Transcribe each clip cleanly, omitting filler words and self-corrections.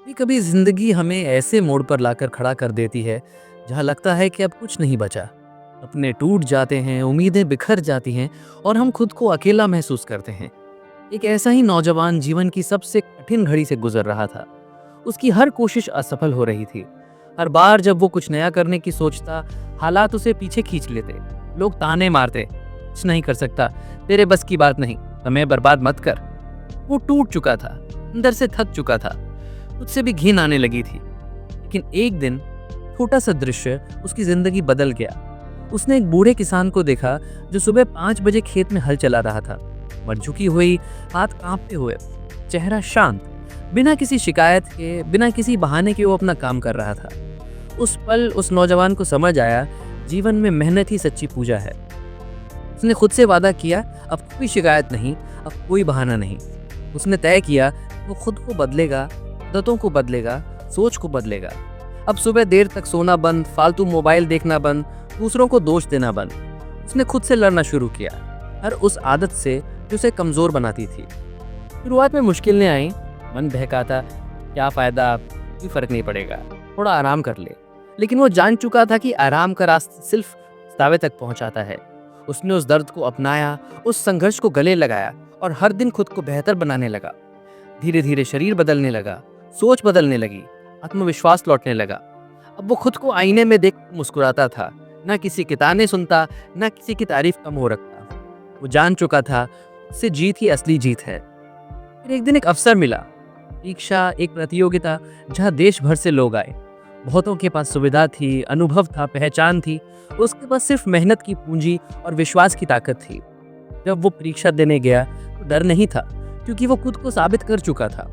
कभी कभी जिंदगी हमें ऐसे मोड़ पर लाकर खड़ा कर देती है जहां लगता है कि अब कुछ नहीं बचा। अपने टूट जाते हैं, उम्मीदें बिखर जाती हैं और हम खुद को अकेला महसूस करते हैं। एक ऐसा ही नौजवान जीवन की सबसे कठिन घड़ी से गुजर रहा था। उसकी हर कोशिश असफल हो रही थी। हर बार जब वो कुछ नया करने की सोचता, हालात उसे पीछे खींच लेते। लोग ताने मारते, कुछ नहीं कर सकता, तेरे बस की बात नहीं, समय बर्बाद मत कर। वो टूट चुका था, अंदर से थक चुका था, मुझसे भी घिन आने लगी थी। लेकिन एक दिन छोटा सा दृश्य उसकी जिंदगी बदल गया। उसने एक बूढ़े किसान को देखा जो सुबह 5 बजे खेत में हल चला रहा था। मर झुकी हुई, हाथ कांपते हुए, चेहरा शांत, बिना किसी शिकायत के, बिना किसी बहाने के वो अपना काम कर रहा था। उस पल उस नौजवान को समझ आया, जीवन में मेहनत ही सच्ची पूजा है। उसने खुद से वादा किया, अब कोई शिकायत नहीं, अब कोई बहाना नहीं। उसने तय किया वो खुद को बदलेगा, आदतों को बदलेगा, सोच को बदलेगा। अब सुबह देर तक सोना बंद, फालतू मोबाइल देखना बंद, दूसरों को दोष देना बंद। उसने खुद से लड़ना शुरू किया, हर उस आदत से जो उसे कमज़ोर बनाती थी। शुरुआत में मुश्किलें आई, मन बहकाता, क्या फ़ायदा, कोई फ़र्क नहीं पड़ेगा, थोड़ा आराम कर ले। लेकिन वो जान चुका था कि आराम का रास्ता सिर्फ पछतावे तक पहुंचाता है। उसने उस दर्द को अपनाया, उस संघर्ष को गले लगाया और हर दिन खुद को बेहतर बनाने लगा। धीरे धीरे शरीर बदलने लगा, सोच बदलने लगी, आत्मविश्वास लौटने लगा। अब वो खुद को आईने में देख मुस्कुराता था, ना किसी की ताने सुनता, ना किसी की तारीफ कम हो रखता। वो जान चुका था उससे जीत ही असली जीत है। फिर एक दिन एक अवसर मिला, परीक्षा, एक प्रतियोगिता जहाँ देश भर से लोग आए। बहुतों के पास सुविधा थी, अनुभव था, पहचान थी। उसके पास सिर्फ मेहनत की पूंजी और विश्वास की ताकत थी। जब वो परीक्षा देने गया तो डर नहीं था, क्योंकि वो खुद को साबित कर चुका था।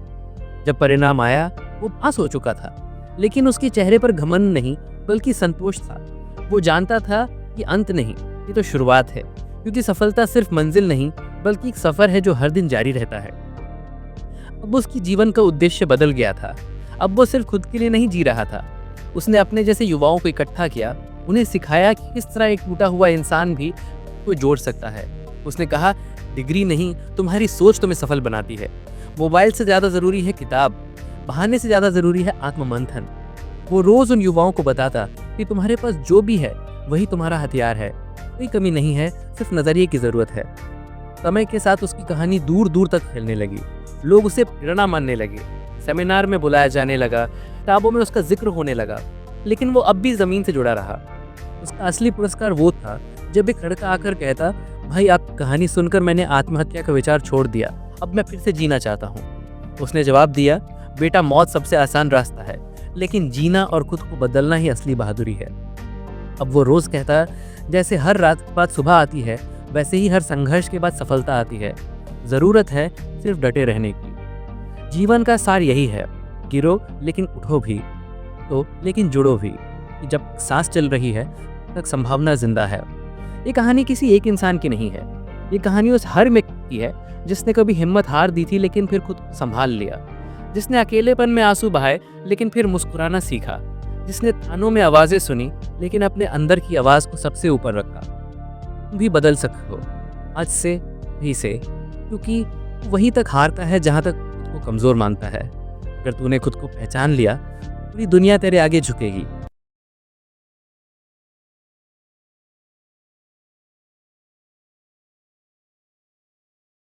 जब परिणाम आया वो पास हो चुका था, लेकिन उसके चेहरे पर घमंड नहीं बल्कि संतोष था। वो जानता था कि अंत नहीं, ये तो शुरुआत है, क्योंकि सफलता सिर्फ मंजिल नहीं बल्कि एक सफर है जो हर दिन जारी रहता है। अब उसकी जीवन का उद्देश्य बदल गया था। अब वो सिर्फ खुद के लिए नहीं जी रहा था, उसने अपने जैसे युवाओं को इकट्ठा किया, उन्हें सिखाया कि किस तरह एक टूटा हुआ इंसान भी को जोड़ सकता है। उसने कहा, डिग्री नहीं, तुम्हारी सोच तुम्हें सफल बनाती है। मोबाइल से ज़्यादा ज़रूरी है किताब, बहाने से ज़्यादा ज़रूरी है आत्ममंथन। वो रोज़ उन युवाओं को बताता कि तुम्हारे पास जो भी है वही तुम्हारा हथियार है, कोई कमी नहीं है, सिर्फ नज़रिए की ज़रूरत है। समय के साथ उसकी कहानी दूर दूर तक फैलने लगी। लोग उसे प्रेरणा मानने लगे, सेमिनार में बुलाया जाने लगा, किताबों में उसका जिक्र होने लगा। लेकिन वो अब भी ज़मीन से जुड़ा रहा। उसका असली पुरस्कार वो था जब एक लड़का आकर कहता, भाई आपकी कहानी सुनकर मैंने आत्महत्या का विचार छोड़ दिया, अब मैं फिर से जीना चाहता हूँ। उसने जवाब दिया, बेटा मौत सबसे आसान रास्ता है, लेकिन जीना और खुद को बदलना ही असली बहादुरी है। अब वो रोज़ कहता, जैसे हर रात के बाद सुबह आती है वैसे ही हर संघर्ष के बाद सफलता आती है। ज़रूरत है सिर्फ डटे रहने की। जीवन का सार यही है, गिरो लेकिन उठो भी, तो लेकिन जुड़ो भी। जब सांस चल रही है तक संभावना जिंदा है। ये कहानी किसी एक इंसान की नहीं है, ये कहानी उस हर व्यक्ति की है जिसने कभी हिम्मत हार दी थी लेकिन फिर खुद को संभाल लिया, जिसने अकेलेपन में आंसू बहाए लेकिन फिर मुस्कुराना सीखा, जिसने तानों में आवाज़ें सुनी लेकिन अपने अंदर की आवाज़ को सबसे ऊपर रखा। तुम भी बदल सकते हो, आज से, भी से, क्योंकि वहीं तक हारता है जहाँ तक खुद को कमज़ोर मानता है। अगर तूने खुद को पहचान लिया, पूरी दुनिया तेरे आगे झुकेगी।